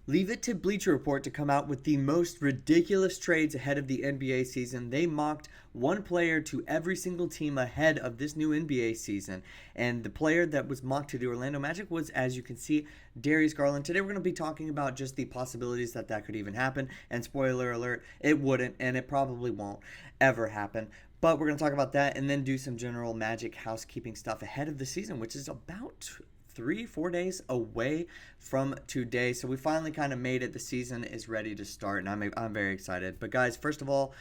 Leave it to Bleacher Report to come out with the most ridiculous trades ahead of the NBA season. They mocked one player to every single team ahead of this new NBA season. And the player that was mocked to the Orlando Magic was, as you can see, Darius Garland. Today we're going to be talking about just the possibilities that could even happen. And spoiler alert, it wouldn't, and it probably won't ever happen. But we're going to talk about that and then do some general Magic housekeeping stuff ahead of the season, which is about 3-4 days away from today. So we finally kind of made it. The season is ready to start, and I'm very excited. But guys, first of all,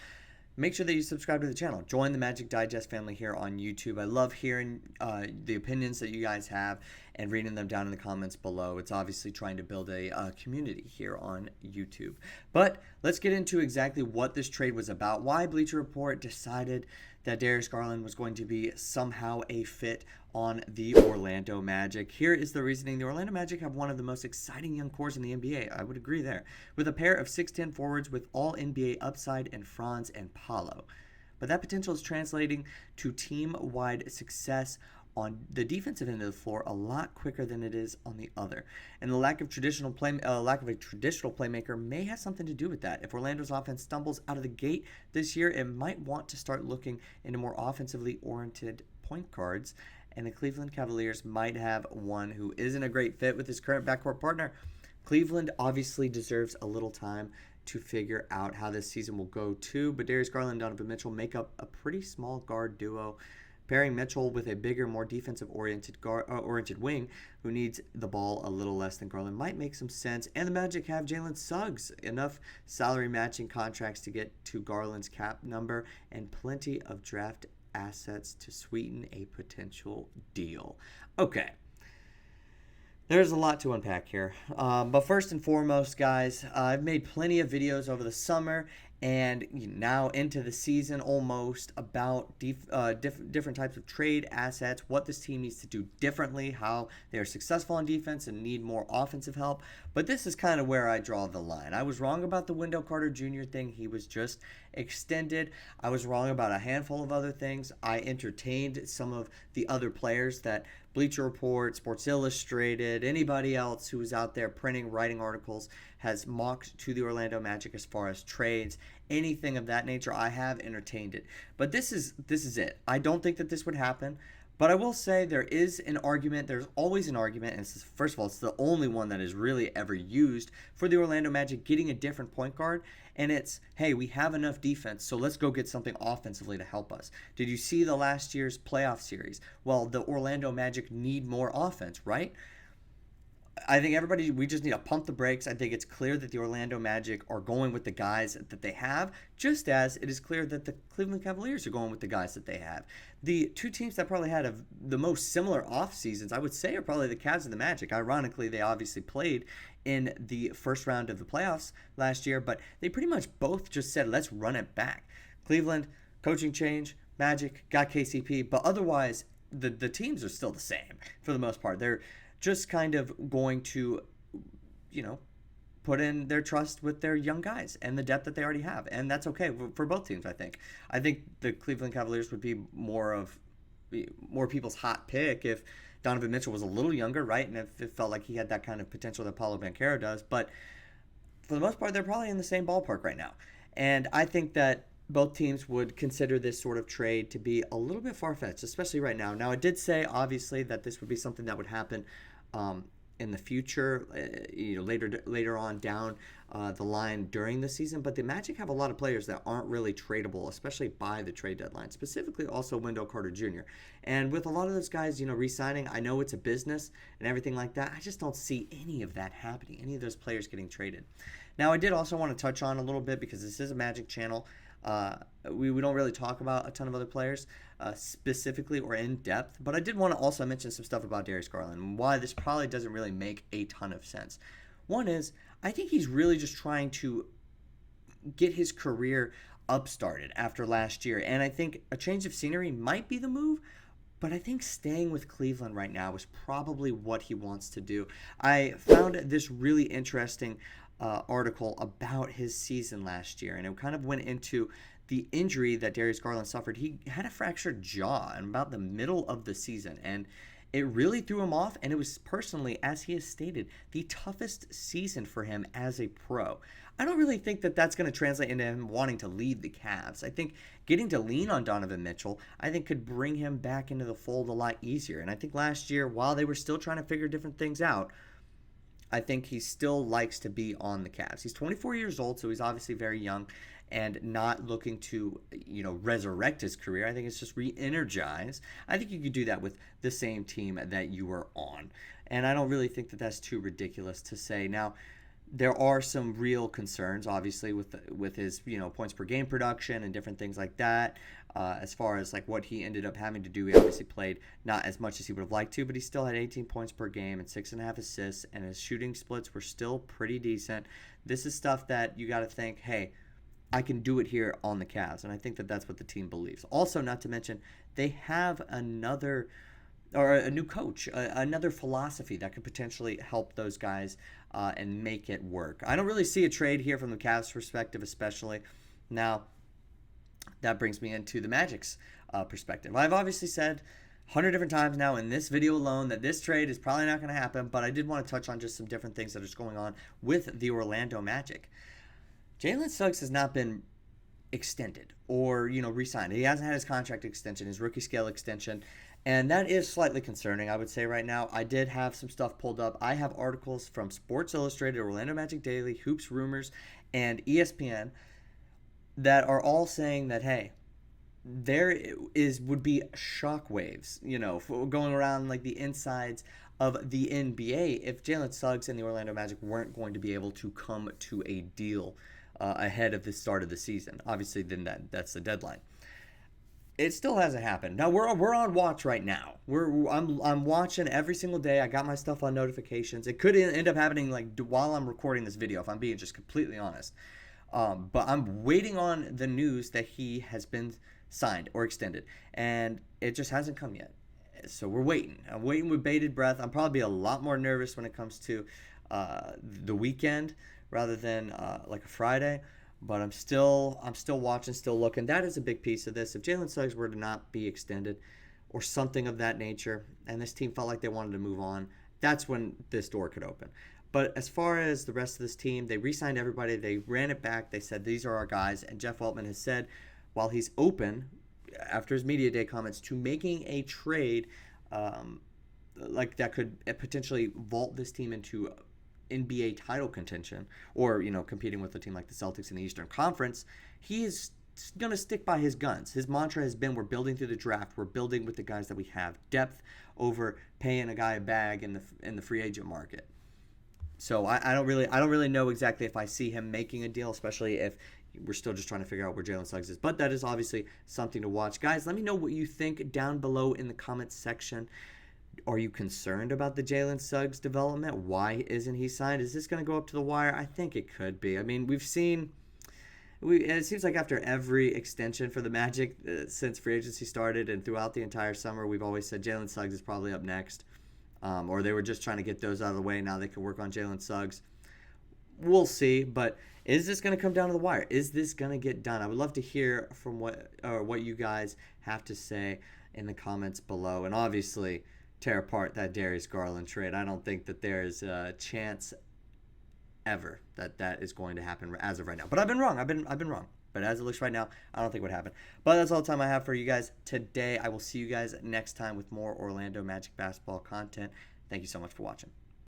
make sure that you subscribe to the channel. Join the Magic Digest family here on YouTube. I love hearing the opinions that you guys have and reading them down in the comments below. It's obviously trying to build a community here on YouTube. But let's get into exactly what this trade was about, why Bleacher Report decided that Darius Garland was going to be somehow a fit on the Orlando Magic. Here is the reasoning. The Orlando Magic have one of the most exciting young cores in the NBA. I would agree there. With a pair of 6'10 forwards with all NBA upside in Franz and Paolo. But that potential is translating to team-wide success on the defensive end of the floor a lot quicker than it is on the other. And the lack of a traditional playmaker may have something to do with that. If Orlando's offense stumbles out of the gate this year, it might want to start looking into more offensively oriented point guards, and the Cleveland Cavaliers might have one who isn't a great fit with his current backcourt partner. Cleveland obviously deserves a little time to figure out how this season will go too, but Darius Garland and Donovan Mitchell make up a pretty small guard duo. Pairing Mitchell with a bigger, more defensive-oriented wing who needs the ball a little less than Garland might make some sense. And the Magic have Jalen Suggs, enough salary matching contracts to get to Garland's cap number, and plenty of draft assets to sweeten a potential deal. Okay. There's a lot to unpack here. But first and foremost, guys, I've made plenty of videos over the summer and now into the season almost about different types of trade assets, what this team needs to do differently, how they are successful on defense and need more offensive help. But this is kind of where I draw the line. I was wrong about the Wendell Carter Jr. thing. He was just extended. I was wrong about a handful of other things. I entertained some of the other players that Bleacher Report, Sports Illustrated, anybody else who is out there printing, writing articles has mocked to the Orlando Magic as far as trades, anything of that nature. I have entertained it. But this is it. I don't think that this would happen. But I will say there is an argument. There's always an argument. And first of all, it's the only one that is really ever used for the Orlando Magic getting a different point guard. And it's, hey, we have enough defense, so let's go get something offensively to help us. Did you see the last year's playoff series? Well, the Orlando Magic need more offense, right? I think we just need to pump the brakes. I think it's clear that the Orlando Magic are going with the guys that they have, just as it is clear that the Cleveland Cavaliers are going with the guys that they have. The two teams that probably had the most similar off seasons, I would say, are probably the Cavs and the Magic. Ironically, they obviously played in the first round of the playoffs last year, but they pretty much both just said, let's run it back. Cleveland, coaching change, Magic, got KCP, but otherwise, the teams are still the same for the most part. They're just kind of going to, put in their trust with their young guys and the depth that they already have. And that's okay for both teams, I think. I think the Cleveland Cavaliers would be more people's hot pick if Donovan Mitchell was a little younger, right? And if it felt like he had that kind of potential that Paolo Banchero does. But for the most part, they're probably in the same ballpark right now. And I think that both teams would consider this sort of trade to be a little bit far-fetched, especially right now. Now, I did say, obviously, that this would be something that would happen in the future, later on down the line during the season. But the Magic have a lot of players that aren't really tradable, especially by the trade deadline, specifically also Wendell Carter Jr. And with a lot of those guys, re-signing, I know it's a business and everything like that. I just don't see any of that happening, any of those players getting traded. Now, I did also want to touch on a little bit, because this is a Magic channel, we don't really talk about a ton of other players specifically or in depth, but I did want to also mention some stuff about Darius Garland and why this probably doesn't really make a ton of sense. One is, I think he's really just trying to get his career upstarted after last year, and I think a change of scenery might be the move, but I think staying with Cleveland right now is probably what he wants to do. I found this really interesting article about his season last year, and it kind of went into the injury that Darius Garland suffered. He had a fractured jaw in about the middle of the season, and it really threw him off, and it was personally, as he has stated, the toughest season for him as a pro. I don't really think that that's going to translate into him wanting to leave the Cavs. I think getting to lean on Donovan Mitchell, I think could bring him back into the fold a lot easier. And I think last year, while they were still trying to figure different things out, I think he still likes to be on the Cavs. He's 24 years old, so he's obviously very young and not looking to, resurrect his career. I think it's just re-energize. I think you could do that with the same team that you were on. And I don't really think that that's too ridiculous to say. Now, there are some real concerns, obviously, with his points per game production and different things like that. As far as like what he ended up having to do, he obviously played not as much as he would have liked to, but he still had 18 points per game and 6.5 assists, and his shooting splits were still pretty decent. This is stuff that you got to think, hey, I can do it here on the Cavs, and I think that that's what the team believes. Also, not to mention, they have a new coach, another philosophy that could potentially help those guys and make it work. I don't really see a trade here from the Cavs' perspective, especially. Now, that brings me into the Magic's perspective. I've obviously said 100 different times now in this video alone that this trade is probably not going to happen, but I did want to touch on just some different things that are going on with the Orlando Magic. Jalen Suggs has not been extended or, re-signed. He hasn't had his contract extension, his rookie scale extension, and that is slightly concerning, I would say right now. I did have some stuff pulled up. I have articles from Sports Illustrated, Orlando Magic Daily, Hoops Rumours, and ESPN that are all saying that, hey, would be shockwaves, going around like the insides of the NBA if Jalen Suggs and the Orlando Magic weren't going to be able to come to a deal ahead of the start of the season. Obviously, then that's the deadline. It still hasn't happened. Now we're on watch right now. I'm watching every single day. I got my stuff on notifications. It could end up happening like while I'm recording this video, if I'm being just completely honest. But I'm waiting on the news that he has been signed or extended, and it just hasn't come yet. So we're waiting. I'm waiting with bated breath. I'm probably a lot more nervous when it comes to the weekend rather than like a Friday. But I'm still watching, still looking. That is a big piece of this. If Jalen Suggs were to not be extended or something of that nature, and this team felt like they wanted to move on, that's when this door could open. But as far as the rest of this team, they re-signed everybody. They ran it back. They said, these are our guys. And Jeff Weltman has said, while he's open, after his media day comments, to making a trade like that could potentially vault this team into NBA title contention or, competing with a team like the Celtics in the Eastern Conference, he is going to stick by his guns. His mantra has been, we're building through the draft. We're building with the guys that we have. Depth over paying a guy a bag in the free agent market. So I don't really know exactly if I see him making a deal, especially if we're still just trying to figure out where Jalen Suggs is. But that is obviously something to watch. Guys, let me know what you think down below in the comments section. Are you concerned about the Jalen Suggs development? Why isn't he signed? Is this going to go up to the wire? I think it could be. I mean, it seems like after every extension for the Magic since free agency started and throughout the entire summer, we've always said Jalen Suggs is probably up next. Or they were just trying to get those out of the way. Now they can work on Jalen Suggs. We'll see, but is this going to come down to the wire? Is this going to get done? I would love to hear from what you guys have to say in the comments below. And obviously, tear apart that Darius Garland trade. I don't think that there is a chance ever that is going to happen as of right now. But I've been wrong. I've been wrong. But as it looks right now, I don't think it would happen. But that's all the time I have for you guys today. I will see you guys next time with more Orlando Magic basketball content. Thank you so much for watching.